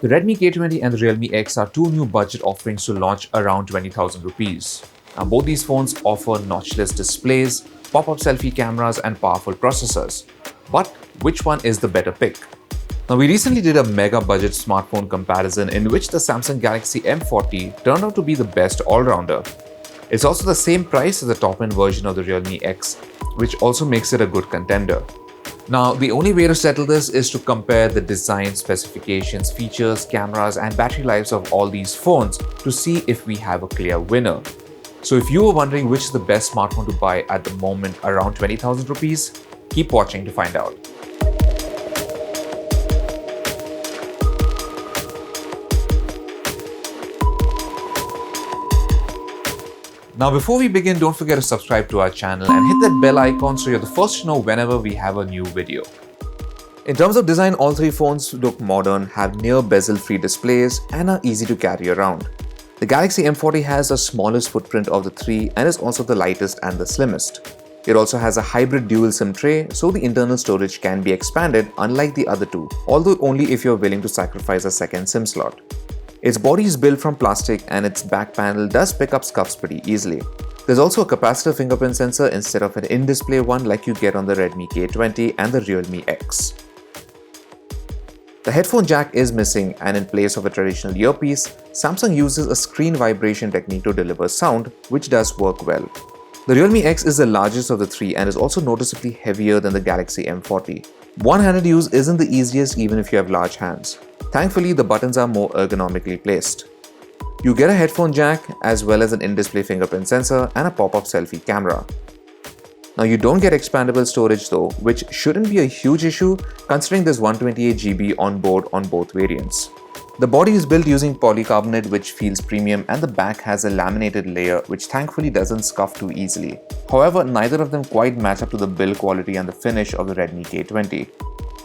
The Redmi K20 and the Realme X are two new budget offerings to launch around 20,000 rupees. Now, both these phones offer notchless displays, pop-up selfie cameras, and powerful processors. But which one is the better pick? Now, we recently did a mega budget smartphone comparison in which the Samsung Galaxy M40 turned out to be the best all-rounder. It's also the same price as the top-end version of the Realme X, which also makes it a good contender. Now, the only way to settle this is to compare the design, specifications, features, cameras, and battery lives of all these phones to see if we have a clear winner. So if you were wondering which is the best smartphone to buy at the moment around 20,000 rupees, keep watching to find out. Now, before we begin, don't forget to subscribe to our channel and hit that bell icon so you're the first to know whenever we have a new video. In terms of design, all three phones look modern, have near bezel-free displays, and are easy to carry around. The Galaxy M40 has the smallest footprint of the three and is also the lightest and the slimmest. It also has a hybrid dual SIM tray, so the internal storage can be expanded unlike the other two, although only if you're willing to sacrifice a second SIM slot. Its body is built from plastic and its back panel does pick up scuffs pretty easily. There's also a capacitive fingerprint sensor instead of an in-display one like you get on the Redmi K20 and the Realme X. The headphone jack is missing, and in place of a traditional earpiece, Samsung uses a screen vibration technique to deliver sound, which does work well. The Realme X is the largest of the three and is also noticeably heavier than the Galaxy M40. One-handed use isn't the easiest even if you have large hands. Thankfully, the buttons are more ergonomically placed. You get a headphone jack as well as an in-display fingerprint sensor and a pop-up selfie camera. Now, you don't get expandable storage though, which shouldn't be a huge issue considering there's 128 GB on board on both variants. The body is built using polycarbonate, which feels premium, and the back has a laminated layer which thankfully doesn't scuff too easily. However, neither of them quite match up to the build quality and the finish of the Redmi K20.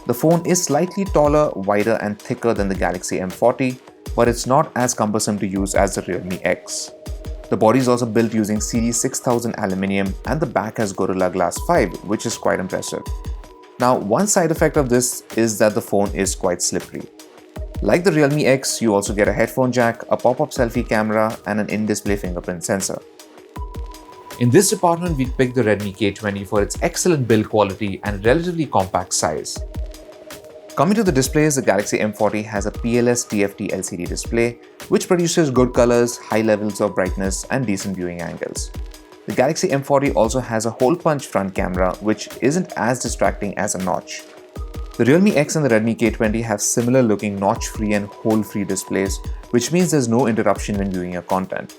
The phone is slightly taller, wider and thicker than the Galaxy M40, but it's not as cumbersome to use as the Realme X. The body is also built using Series 6000 aluminium and the back has Gorilla Glass 5, which is quite impressive. Now, one side effect of this is that the phone is quite slippery. Like the Realme X, you also get a headphone jack, a pop-up selfie camera and an in-display fingerprint sensor. In this department, we picked the Redmi K20 for its excellent build quality and relatively compact size. Coming to the displays, the Galaxy M40 has a PLS TFT LCD display, which produces good colors, high levels of brightness, and decent viewing angles. The Galaxy M40 also has a hole-punch front camera, which isn't as distracting as a notch. The Realme X and the Redmi K20 have similar looking notch-free and hole-free displays, which means there's no interruption when viewing your content.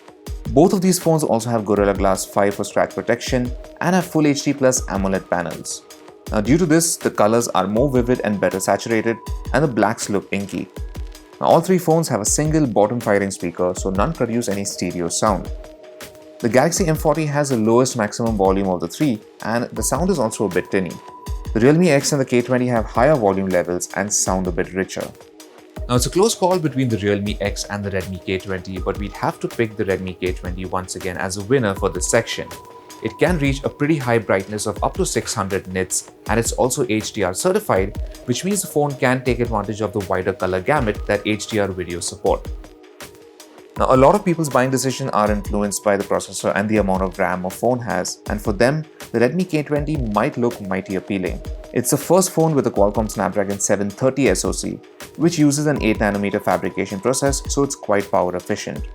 Both of these phones also have Gorilla Glass 5 for scratch protection and have Full HD Plus AMOLED panels. Now, due to this, the colors are more vivid and better saturated, and the blacks look inky. Now, all three phones have a single bottom-firing speaker, so none produce any stereo sound. The Galaxy M40 has the lowest maximum volume of the three, and the sound is also a bit tinny. The Realme X and the K20 have higher volume levels and sound a bit richer. Now, it's a close call between the Realme X and the Redmi K20, but we'd have to pick the Redmi K20 once again as a winner for this section. It can reach a pretty high brightness of up to 600 nits, and it's also HDR certified, which means the phone can take advantage of the wider color gamut that HDR videos support. Now, a lot of people's buying decisions are influenced by the processor and the amount of RAM a phone has, and for them, the Redmi K20 might look mighty appealing. It's the first phone with a Qualcomm Snapdragon 730 SoC, which uses an 8nm fabrication process, so it's quite power efficient.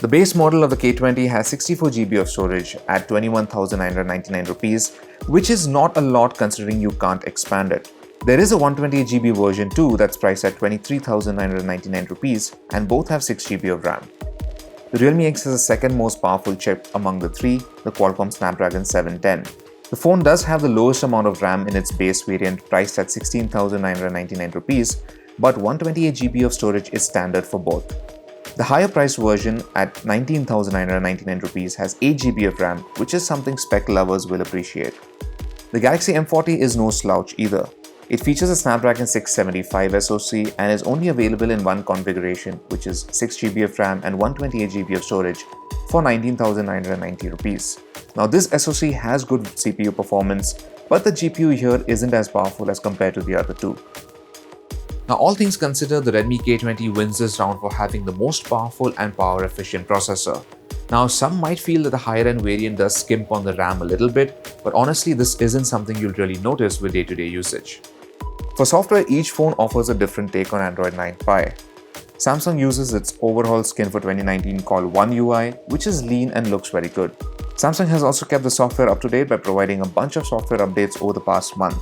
The base model of the K20 has 64 GB of storage at 21,999 rupees, which is not a lot considering you can't expand it. There is a 128 GB version too that's priced at 23,999 rupees, and both have 6 GB of RAM. The Realme X is the second most powerful chip among the three, the Qualcomm Snapdragon 710. The phone does have the lowest amount of RAM in its base variant priced at 16,999 rupees, but 128 GB of storage is standard for both. The higher priced version at 19,999 rupees has 8 GB of RAM, which is something spec lovers will appreciate. The Galaxy M40 is no slouch either. It features a Snapdragon 675 SoC and is only available in one configuration, which is 6 GB of RAM and 128 GB of storage for 19,990 rupees. Now, this SoC has good CPU performance, but the GPU here isn't as powerful as compared to the other two. Now, all things considered, the Redmi K20 wins this round for having the most powerful and power-efficient processor. Now, some might feel that the higher-end variant does skimp on the RAM a little bit, but honestly, this isn't something you'll really notice with day-to-day usage. For software, each phone offers a different take on Android 9 Pie. Samsung uses its overhaul skin for 2019 called One UI, which is lean and looks very good. Samsung has also kept the software up to date by providing a bunch of software updates over the past month.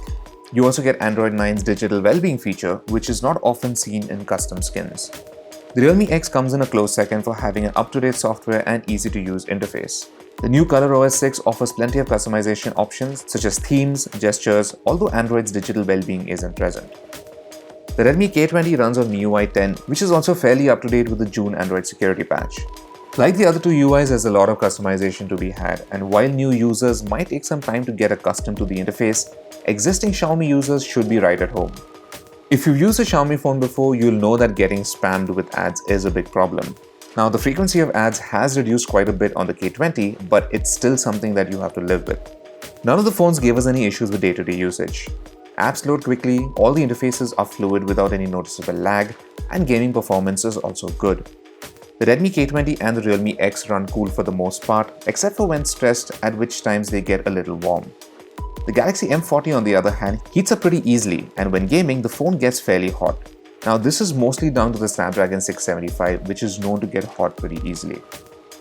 You also get Android 9's digital well-being feature, which is not often seen in custom skins. The Realme X comes in a close second for having an up-to-date software and easy-to-use interface. The new ColorOS 6 offers plenty of customization options such as themes, gestures, although Android's digital well-being isn't present. The Redmi K20 runs on MIUI 10, which is also fairly up-to-date with the June Android security patch. Like the other two UIs, there's a lot of customization to be had, and while new users might take some time to get accustomed to the interface, existing Xiaomi users should be right at home. If you've used a Xiaomi phone before, you'll know that getting spammed with ads is a big problem. Now, the frequency of ads has reduced quite a bit on the K20, but it's still something that you have to live with. None of the phones gave us any issues with day-to-day usage. Apps load quickly, all the interfaces are fluid without any noticeable lag, and gaming performance is also good. The Redmi K20 and the Realme X run cool for the most part, except for when stressed, at which times they get a little warm. The Galaxy M40 on the other hand heats up pretty easily, and when gaming, the phone gets fairly hot. Now this is mostly down to the Snapdragon 675, which is known to get hot pretty easily.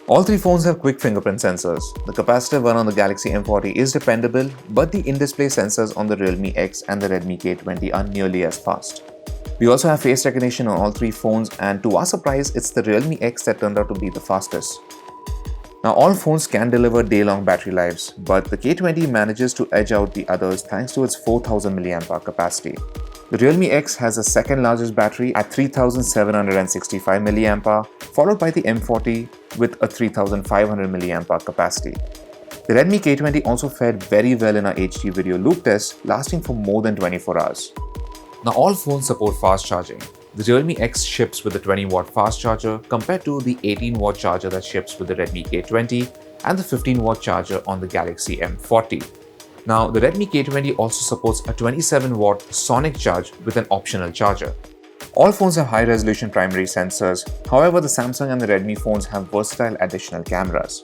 All three phones have quick fingerprint sensors. The capacitive one on the Galaxy M40 is dependable, but the in-display sensors on the Realme X and the Redmi K20 are nearly as fast. We also have face recognition on all three phones, and to our surprise, it's the Realme X that turned out to be the fastest. Now all phones can deliver day-long battery lives, but the K20 manages to edge out the others thanks to its 4000 mAh capacity. The Realme X has the second largest battery at 3765 mAh, followed by the M40 with a 3500 mAh capacity. The Redmi K20 also fared very well in our HD video loop test, lasting for more than 24 hours. Now all phones support fast charging. The Realme X ships with a 20-watt fast charger compared to the 18-watt charger that ships with the Redmi K20 and the 15-watt charger on the Galaxy M40. Now, the Redmi K20 also supports a 27-watt sonic charge with an optional charger. All phones have high-resolution primary sensors, however the Samsung and the Redmi phones have versatile additional cameras.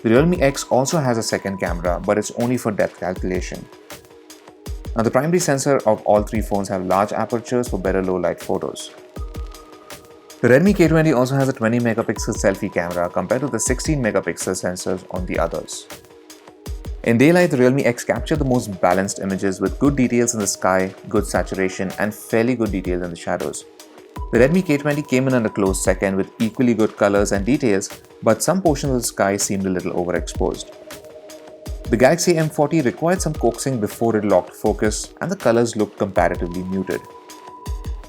The Realme X also has a second camera, but it's only for depth calculation. Now, the primary sensor of all three phones have large apertures for better low-light photos. The Redmi K20 also has a 20-megapixel selfie camera compared to the 16-megapixel sensors on the others. In daylight, the Realme X captured the most balanced images with good details in the sky, good saturation, and fairly good detail in the shadows. The Redmi K20 came in under close second with equally good colors and details, but some portions of the sky seemed a little overexposed. The Galaxy M40 required some coaxing before it locked focus, and the colors looked comparatively muted.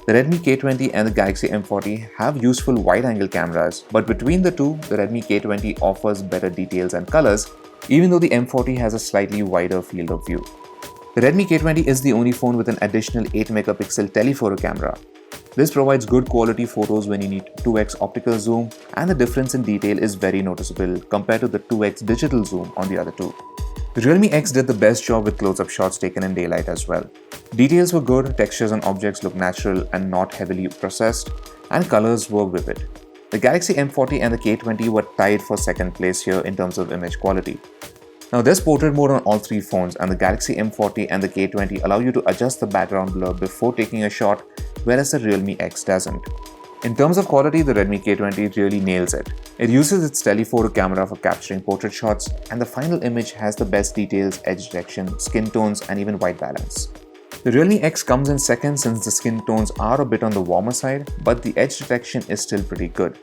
The Redmi K20 and the Galaxy M40 have useful wide-angle cameras, but between the two, the Redmi K20 offers better details and colors, even though the M40 has a slightly wider field of view. The Redmi K20 is the only phone with an additional 8-megapixel telephoto camera. This provides good quality photos when you need 2x optical zoom, and the difference in detail is very noticeable compared to the 2x digital zoom on the other two. The Realme X did the best job with close-up shots taken in daylight as well. Details were good, textures on objects look natural and not heavily processed, and colors were vivid. The Galaxy M40 and the K20 were tied for second place here in terms of image quality. Now there's portrait mode on all three phones, and the Galaxy M40 and the K20 allow you to adjust the background blur before taking a shot, whereas the Realme X doesn't. In terms of quality, the Redmi K20 really nails it. It uses its telephoto camera for capturing portrait shots, and the final image has the best details, edge detection, skin tones, and even white balance. The Realme X comes in second since the skin tones are a bit on the warmer side, but the edge detection is still pretty good.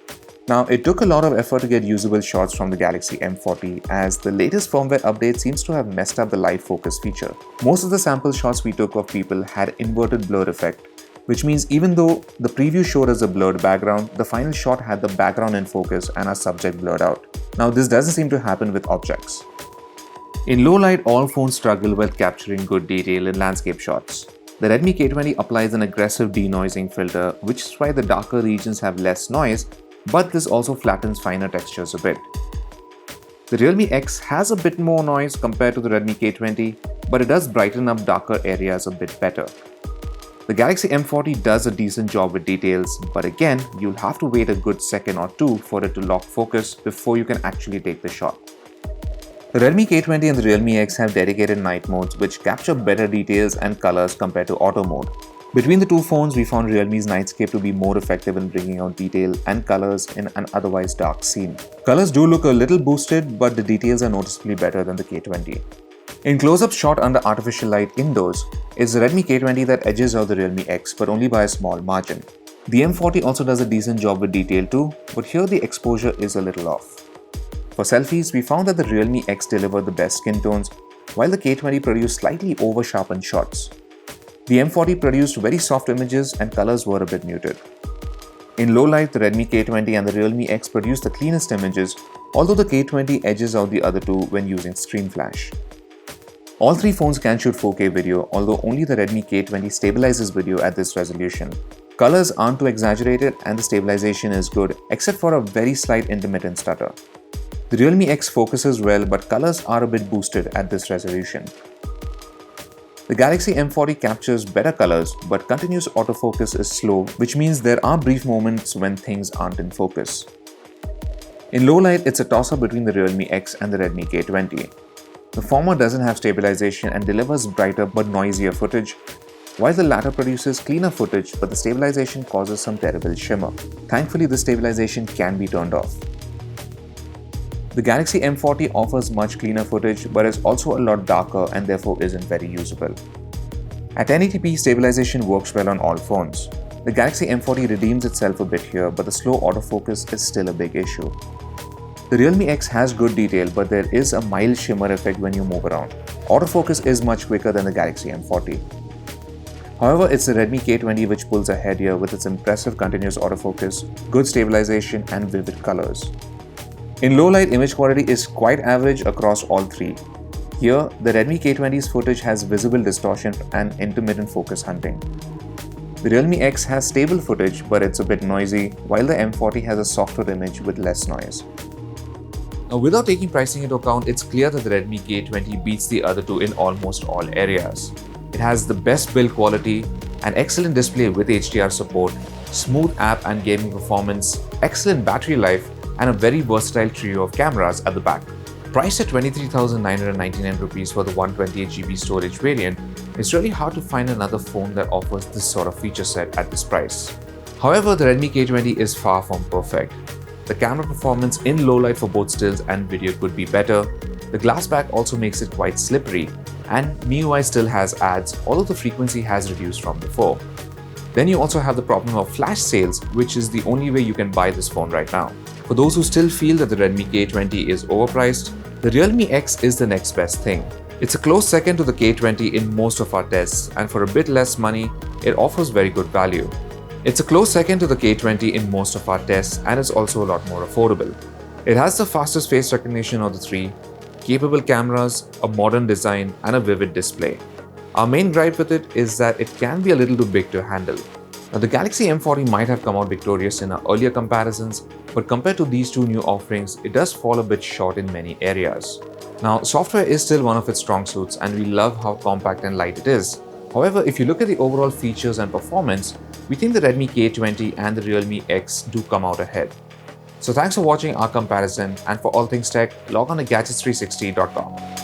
Now, it took a lot of effort to get usable shots from the Galaxy M40, as the latest firmware update seems to have messed up the live focus feature. Most of the sample shots we took of people had inverted blur effect, which means even though the preview showed us a blurred background, the final shot had the background in focus and our subject blurred out. Now, this doesn't seem to happen with objects. In low light, all phones struggle with capturing good detail in landscape shots. The Redmi K20 applies an aggressive denoising filter, which is why the darker regions have less noise, but this also flattens finer textures a bit. The Realme X has a bit more noise compared to the Redmi K20, but it does brighten up darker areas a bit better. The Galaxy M40 does a decent job with details, but again, you'll have to wait a good second or two for it to lock focus before you can actually take the shot. The Redmi K20 and the Realme X have dedicated night modes which capture better details and colors compared to auto mode. Between the two phones, we found Realme's Nightscape to be more effective in bringing out detail and colors in an otherwise dark scene. Colors do look a little boosted, but the details are noticeably better than the K20. In close-up shot under artificial light indoors, it's the Redmi K20 that edges out the Realme X, but only by a small margin. The M40 also does a decent job with detail too, but here the exposure is a little off. For selfies, we found that the Realme X delivered the best skin tones, while the K20 produced slightly over-sharpened shots. The M40 produced very soft images and colors were a bit muted. In low light, the Redmi K20 and the Realme X produced the cleanest images, although the K20 edges out the other two when using screen flash. All three phones can shoot 4K video, although only the Redmi K20 stabilizes video at this resolution. Colors aren't too exaggerated and the stabilization is good, except for a very slight intermittent stutter. The Realme X focuses well, but colors are a bit boosted at this resolution. The Galaxy M40 captures better colors, but continuous autofocus is slow, which means there are brief moments when things aren't in focus. In low light, it's a toss-up between the Realme X and the Redmi K20. The former doesn't have stabilization and delivers brighter but noisier footage, while the latter produces cleaner footage but the stabilization causes some terrible shimmer. Thankfully, the stabilization can be turned off. The Galaxy M40 offers much cleaner footage but is also a lot darker and therefore isn't very usable. At 1080p, stabilization works well on all phones. The Galaxy M40 redeems itself a bit here, but the slow autofocus is still a big issue. The Realme X has good detail, but there is a mild shimmer effect when you move around. Autofocus is much quicker than the Galaxy M40. However, it's the Redmi K20 which pulls ahead here with its impressive continuous autofocus, good stabilization and vivid colors. In low light, image quality is quite average across all three. Here, the Redmi K20's footage has visible distortion and intermittent focus hunting. The Realme X has stable footage, but it's a bit noisy, while the M40 has a softer image with less noise. Now, without taking pricing into account, it's clear that the Redmi K20 beats the other two in almost all areas. It has the best build quality, an excellent display with HDR support, smooth app and gaming performance, excellent battery life, and a very versatile trio of cameras at the back. Priced at 23,999 rupees for the 128GB storage variant, it's really hard to find another phone that offers this sort of feature set at this price. However, the Redmi K20 is far from perfect. The camera performance in low light for both stills and video could be better. The glass back also makes it quite slippery, and MIUI still has ads, although the frequency has reduced from before. Then you also have the problem of flash sales, which is the only way you can buy this phone right now. For those who still feel that the Redmi K20 is overpriced, the Realme X is the next best thing. It's a close second to the K20 in most of our tests, and for a bit less money, it offers very good value. It's a close second to the K20 in most of our tests and is also a lot more affordable. It has the fastest face recognition of the three, capable cameras, a modern design, and a vivid display. Our main gripe with it is that it can be a little too big to handle. Now, the Galaxy M40 might have come out victorious in our earlier comparisons, but compared to these two new offerings, it does fall a bit short in many areas. Now, software is still one of its strong suits, and we love how compact and light it is. However, if you look at the overall features and performance, we think the Redmi K20 and the Realme X do come out ahead. So thanks for watching our comparison, and for all things tech, log on to gadgets360.com.